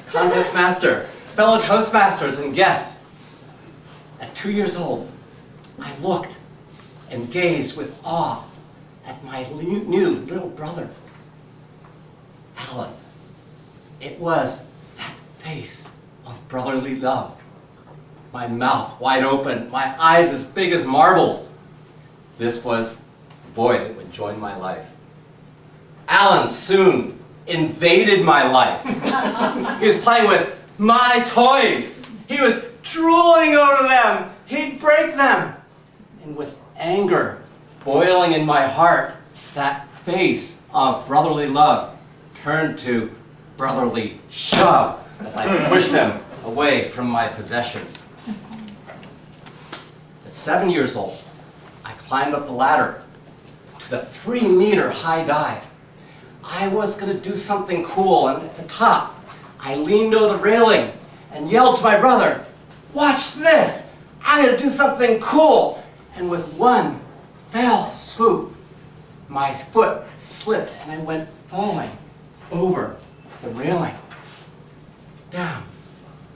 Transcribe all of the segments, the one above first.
contest master, fellow Toastmasters, and guests. At 2 years old, I looked and gazed with awe at my new little brother, Alan. It was that face of brotherly love. My mouth wide open, my eyes as big as marbles. This was the boy that would join my life. Alan soon invaded my life. He was playing with my toys. He was drooling over them. He'd break them. And with anger boiling in my heart, that face of brotherly love turned to brotherly shove as I pushed him away from my possessions. At 7 years old, I climbed up the ladder to the 3-meter high dive. I was going to do something cool, and at the top, I leaned over the railing and yelled to my brother, "Watch this! I'm going to do something cool!" And with one fell swoop, my foot slipped and I went falling over the railing. Down,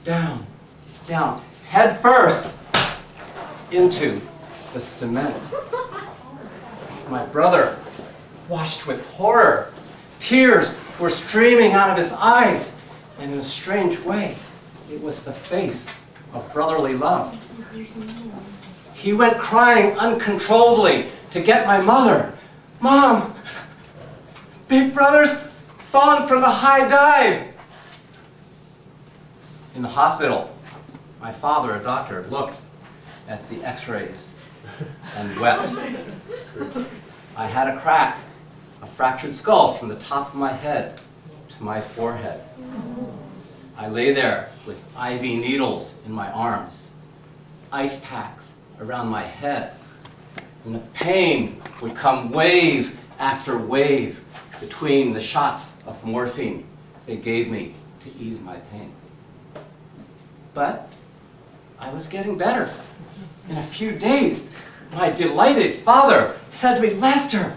down, down, head first into the cement. My brother watched with horror. Tears were streaming out of his eyes, and in a strange way, it was the face of brotherly love. He went crying uncontrollably to get my mother. "Mom, Big Brother's fallen from the high dive." In the hospital, my father, a doctor, looked at the x-rays and wept. I had a crack, a fractured skull from the top of my head to my forehead. I lay there with IV needles in my arms, ice packs around my head, and the pain would come wave after wave between the shots of morphine they gave me to ease my pain. But I was getting better. In a few days, my delighted father said to me, "Lester,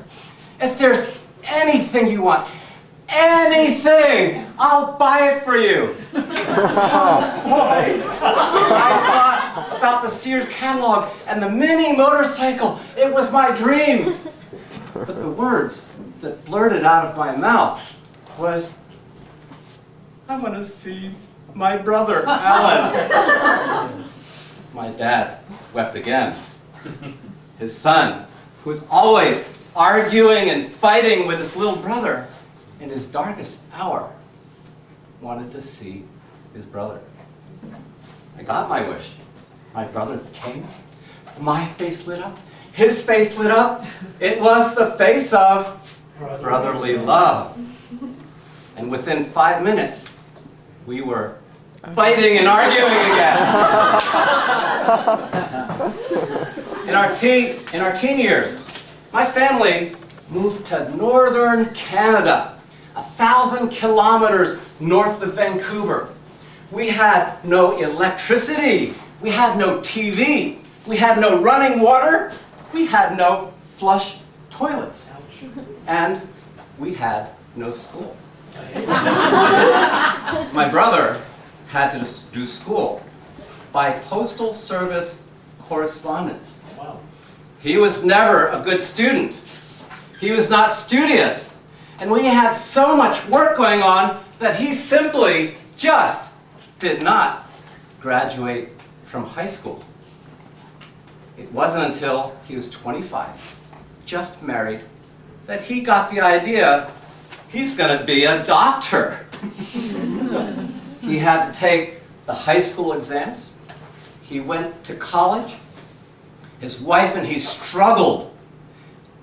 if there's anything you want, anything, I'll buy it for you." Oh boy! I thought about the Sears catalog and the mini motorcycle. It was my dream. But the words that blurted out of my mouth was, "I want to see my brother, Alan." My dad wept again. His son, who was always arguing and fighting with his little brother, in his darkest hour, wanted to see his brother. I got my wish. My brother came. My face lit up. His face lit up. It was the face of brotherly love. And within 5 minutes, we were fighting and arguing again. In our teen years, my family moved to northern Canada, 1,000 kilometers north of Vancouver. We had no electricity. We had no TV. We had no running water. We had no flush toilets. And we had no school. My brother had to do school by postal service correspondence. Wow. He was never a good student. He was not studious. And we had so much work going on that he simply just did not graduate from high school. It wasn't until he was 25, just married, that he got the idea he's going to be a doctor. He had to take the high school exams. He went to college. His wife and he struggled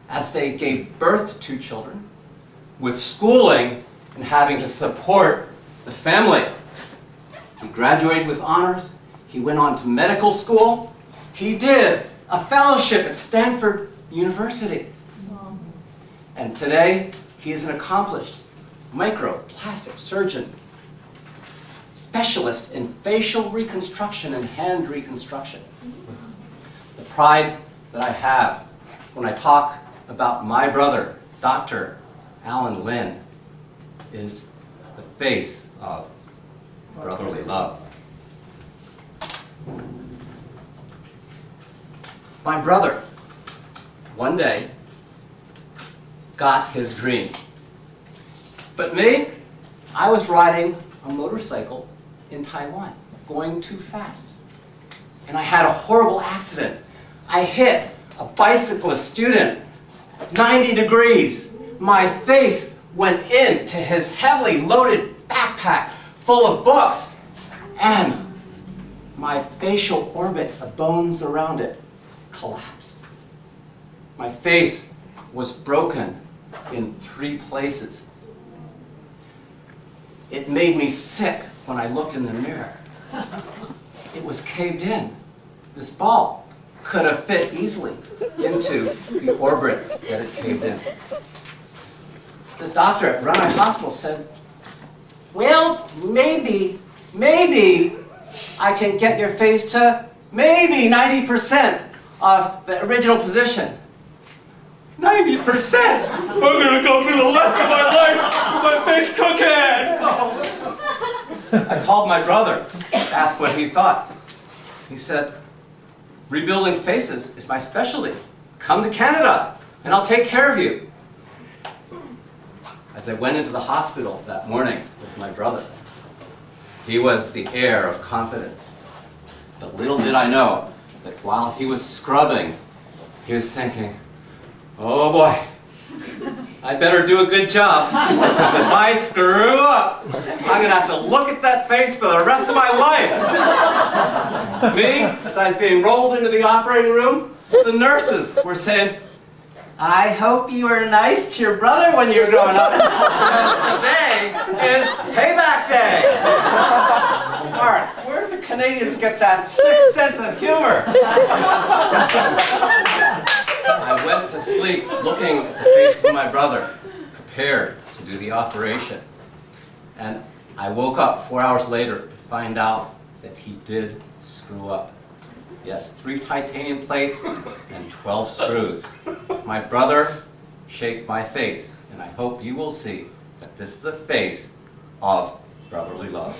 as they gave birth to 2 children, with schooling and having to support the family. He graduated with honors. He went on to medical school. He did a fellowship at Stanford University. And today, he is an accomplished microplastic surgeon, specialist in facial reconstruction and hand reconstruction. The pride that I have when I talk about my brother, Dr. Alan Lin, is the face of brotherly love. My brother, one day, got his dream. But me, I was riding a motorcycle in Taiwan, going too fast. And I had a horrible accident. I hit a bicyclist student, 90 degrees. My face went into his heavily loaded backpack full of books, and my facial orbit, the bones around it, collapsed. My face was broken in 3 places. It made me sick when I looked in the mirror. It was caved in. This ball could have fit easily into the orbit that it caved in. The doctor at Runai Hospital said, well, maybe I can get your face to maybe 90% of the original position. 90%? I'm going to go through the rest of my life with my face crooked! I called my brother, asked what he thought. He said, rebuilding faces is my specialty. Come to Canada, and I'll take care of you. As I went into the hospital that morning with my brother, he was the air of confidence. But little did I know that while he was scrubbing, he was thinking, oh boy, I better do a good job, because if I screw up, I'm going to have to look at that face for the rest of my life. Me, as I was being rolled into the operating room, the nurses were saying, I hope you were nice to your brother when you were growing up, because today is payback day. All right, where do the Canadians get that sixth sense of humor? I went to sleep looking at the face of my brother, prepared to do the operation. And I woke up 4 hours later to find out that he did screw up. Yes, 3 titanium plates and 12 screws. My brother shaped my face, and I hope you will see that this is a face of brotherly love.